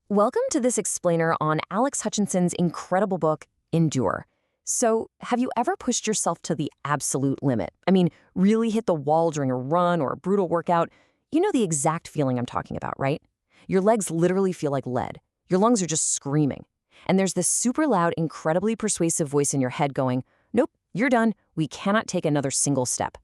Welcome to this explainer on Alex Hutchinson's incredible book, Endure. So, have you ever pushed yourself to the absolute limit? Really hit the wall during a run or a brutal workout? You know the exact feeling I'm talking about, right? Your legs literally feel like lead. Your lungs are just screaming. And there's this super loud, incredibly persuasive voice in your head going, "Nope, you're done. We cannot take another single step."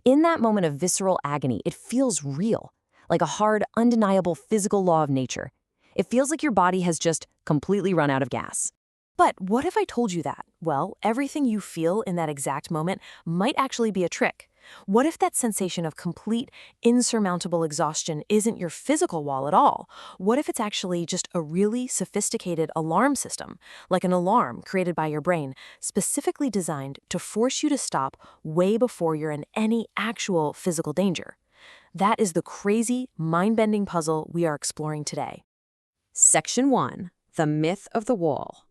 In that moment of visceral agony, it feels real, like a hard, undeniable physical law of nature. It feels like your body has just completely run out of gas. But what if I told you that? Well, everything you feel in that exact moment might actually be a trick. What if that sensation of complete, insurmountable exhaustion isn't your physical wall at all? What if it's actually just a really sophisticated alarm system, like an alarm created by your brain, specifically designed to force you to stop way before you're in any actual physical danger? That is the crazy, mind-bending puzzle we are exploring today. Section 1. The Myth of the Wall.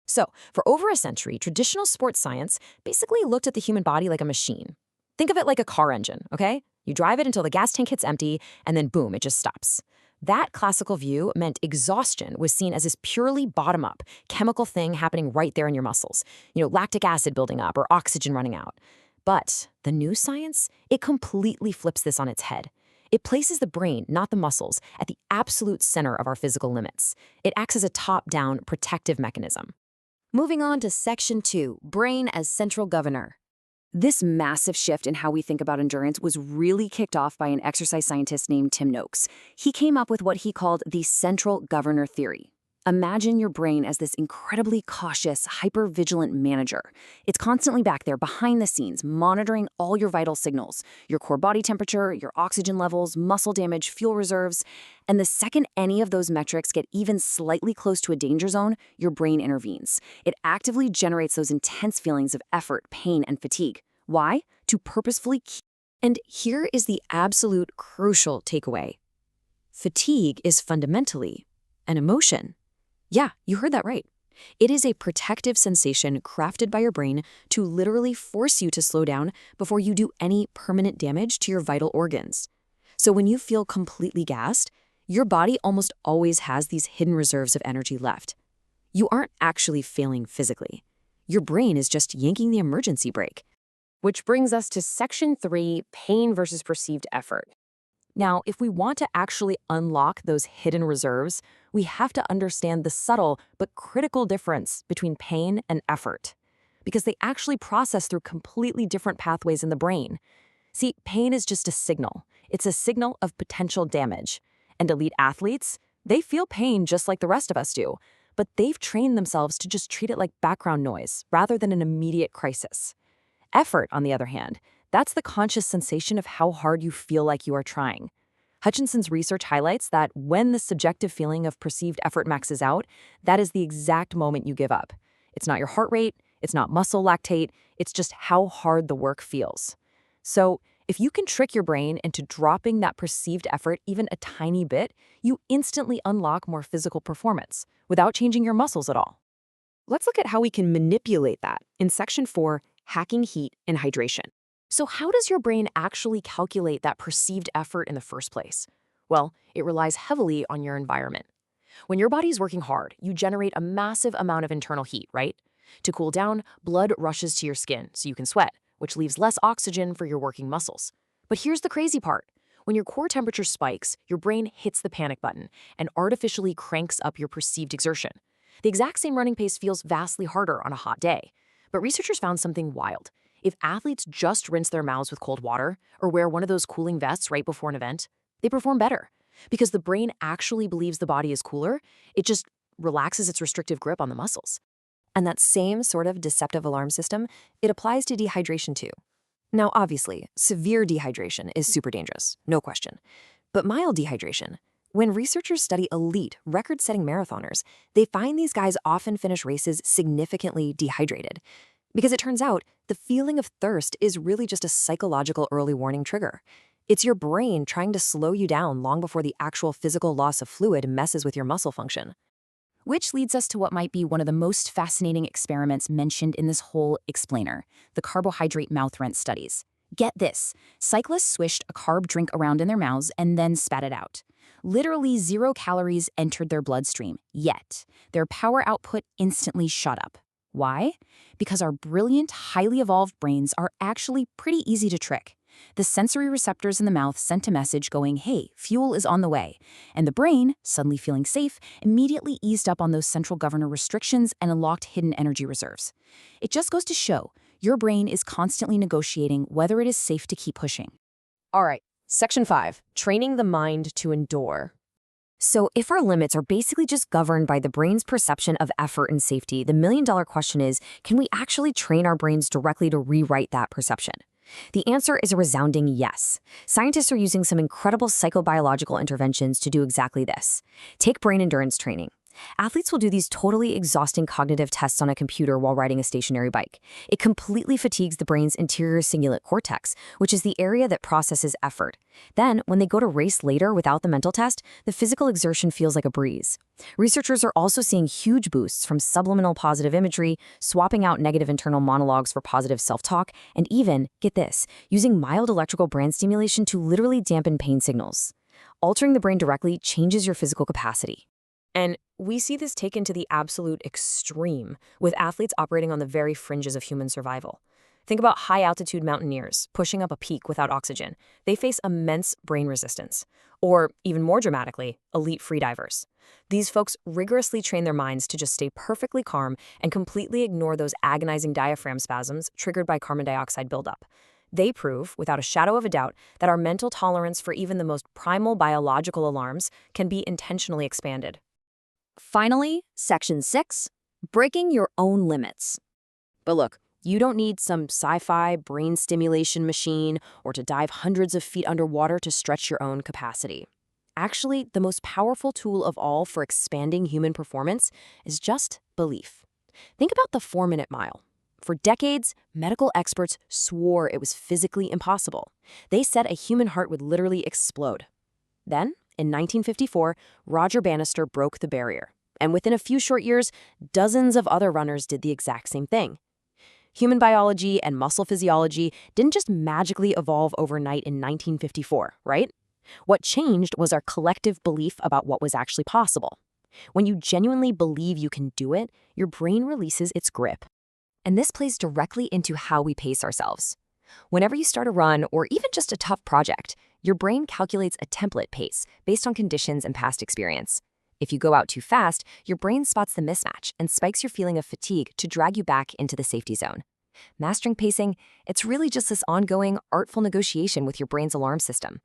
So, for over a century, traditional sports science basically looked at the human body like a machine. Think of it like a car engine, okay? You drive it until the gas tank hits empty, and then boom, it just stops. That classical view meant exhaustion was seen as this purely bottom-up, chemical thing happening right there in your muscles. Lactic acid building up or oxygen running out. But the new science, it completely flips this on its head. It places the brain, not the muscles, at the absolute center of our physical limits. It acts as a top-down protective mechanism. Moving on to Section 2, Brain as Central Governor. This massive shift in how we think about endurance was really kicked off by an exercise scientist named Tim Noakes. He came up with what he called the central governor theory. Imagine your brain as this incredibly cautious, hyper-vigilant manager. It's constantly back there behind the scenes, monitoring all your vital signals, your core body temperature, your oxygen levels, muscle damage, fuel reserves. And the second any of those metrics get even slightly close to a danger zone, your brain intervenes. It actively generates those intense feelings of effort, pain, and fatigue. Why? To purposefully keep. And here is the absolute crucial takeaway. Fatigue is fundamentally an emotion. Yeah, you heard that right. It is a protective sensation crafted by your brain to literally force you to slow down before you do any permanent damage to your vital organs. So when you feel completely gassed, your body almost always has these hidden reserves of energy left. You aren't actually failing physically. Your brain is just yanking the emergency brake. Which brings us to Section 3, Pain versus Perceived Effort. Now, if we want to actually unlock those hidden reserves, we have to understand the subtle but critical difference between pain and effort, because they actually process through completely different pathways in the brain. See, pain is just a signal. It's a signal of potential damage. And elite athletes, they feel pain just like the rest of us do, but they've trained themselves to just treat it like background noise rather than an immediate crisis. Effort, on the other hand, that's the conscious sensation of how hard you feel like you are trying. Hutchinson's research highlights that when the subjective feeling of perceived effort maxes out, that is the exact moment you give up. It's not your heart rate, it's not muscle lactate, it's just how hard the work feels. So, if you can trick your brain into dropping that perceived effort even a tiny bit, you instantly unlock more physical performance without changing your muscles at all. Let's look at how we can manipulate that in Section 4, Hacking Heat and Hydration. So how does your brain actually calculate that perceived effort in the first place? Well, it relies heavily on your environment. When your body's working hard, you generate a massive amount of internal heat, right? To cool down, blood rushes to your skin so you can sweat, which leaves less oxygen for your working muscles. But here's the crazy part. When your core temperature spikes, your brain hits the panic button and artificially cranks up your perceived exertion. The exact same running pace feels vastly harder on a hot day. But researchers found something wild. If athletes just rinse their mouths with cold water or wear one of those cooling vests right before an event, they perform better. Because the brain actually believes the body is cooler, it just relaxes its restrictive grip on the muscles. And that same sort of deceptive alarm system, it applies to dehydration too. Now, obviously, severe dehydration is super dangerous, no question. But mild dehydration, when researchers study elite, record-setting marathoners, they find these guys often finish races significantly dehydrated. Because it turns out, the feeling of thirst is really just a psychological early warning trigger. It's your brain trying to slow you down long before the actual physical loss of fluid messes with your muscle function. Which leads us to what might be one of the most fascinating experiments mentioned in this whole explainer, the carbohydrate mouth rinse studies. Get this, cyclists swished a carb drink around in their mouths and then spat it out. Literally 0 calories entered their bloodstream, yet their power output instantly shot up. Why? Because our brilliant, highly evolved brains are actually pretty easy to trick. The sensory receptors in the mouth sent a message going, hey, fuel is on the way. And the brain, suddenly feeling safe, immediately eased up on those central governor restrictions and unlocked hidden energy reserves. It just goes to show, your brain is constantly negotiating whether it is safe to keep pushing. All right, Section 5, training the mind to endure. So if our limits are basically just governed by the brain's perception of effort and safety, the million-dollar question is, can we actually train our brains directly to rewrite that perception? The answer is a resounding yes. Scientists are using some incredible psychobiological interventions to do exactly this. Take brain endurance training. Athletes will do these totally exhausting cognitive tests on a computer while riding a stationary bike. It completely fatigues the brain's anterior cingulate cortex, which is the area that processes effort. Then, when they go to race later without the mental test, the physical exertion feels like a breeze. Researchers are also seeing huge boosts from subliminal positive imagery, swapping out negative internal monologues for positive self-talk, and even, get this, using mild electrical brain stimulation to literally dampen pain signals. Altering the brain directly changes your physical capacity. And we see this taken to the absolute extreme, with athletes operating on the very fringes of human survival. Think about high-altitude mountaineers pushing up a peak without oxygen. They face immense brain resistance. Or, even more dramatically, elite freedivers. These folks rigorously train their minds to just stay perfectly calm and completely ignore those agonizing diaphragm spasms triggered by carbon dioxide buildup. They prove, without a shadow of a doubt, that our mental tolerance for even the most primal biological alarms can be intentionally expanded. Finally, Section 6, breaking your own limits. But look, you don't need some sci-fi brain stimulation machine or to dive hundreds of feet underwater to stretch your own capacity. Actually, the most powerful tool of all for expanding human performance is just belief. Think about the 4-minute mile. For decades, medical experts swore it was physically impossible. They said a human heart would literally explode. Then, in 1954, Roger Bannister broke the barrier. And within a few short years, dozens of other runners did the exact same thing. Human biology and muscle physiology didn't just magically evolve overnight in 1954, right? What changed was our collective belief about what was actually possible. When you genuinely believe you can do it, your brain releases its grip. And this plays directly into how we pace ourselves. Whenever you start a run or even just a tough project, your brain calculates a template pace based on conditions and past experience. If you go out too fast, your brain spots the mismatch and spikes your feeling of fatigue to drag you back into the safety zone. Mastering pacing, it's really just this ongoing, artful negotiation with your brain's alarm system.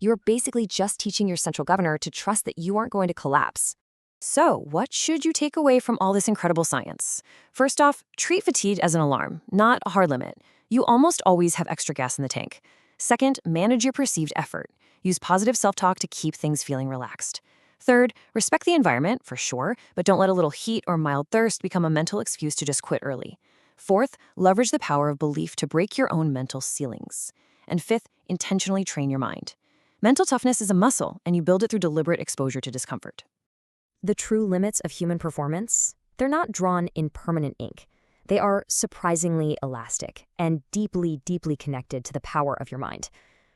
You're basically just teaching your central governor to trust that you aren't going to collapse. So, what should you take away from all this incredible science? First off, treat fatigue as an alarm, not a hard limit. You almost always have extra gas in the tank. Second, manage your perceived effort. Use positive self-talk to keep things feeling relaxed. Third, respect the environment, for sure, but don't let a little heat or mild thirst become a mental excuse to just quit early. Fourth, leverage the power of belief to break your own mental ceilings. And fifth, intentionally train your mind. Mental toughness is a muscle, and you build it through deliberate exposure to discomfort. The true limits of human performance, they're not drawn in permanent ink. They are surprisingly elastic and deeply, deeply connected to the power of your mind.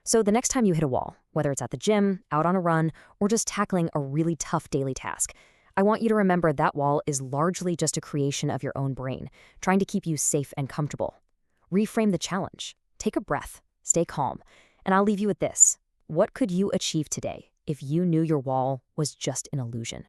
So the next time you hit a wall, whether it's at the gym, out on a run, or just tackling a really tough daily task, I want you to remember that wall is largely just a creation of your own brain, trying to keep you safe and comfortable. Reframe the challenge. Take a breath. Stay calm. And I'll leave you with this. What could you achieve today if you knew your wall was just an illusion?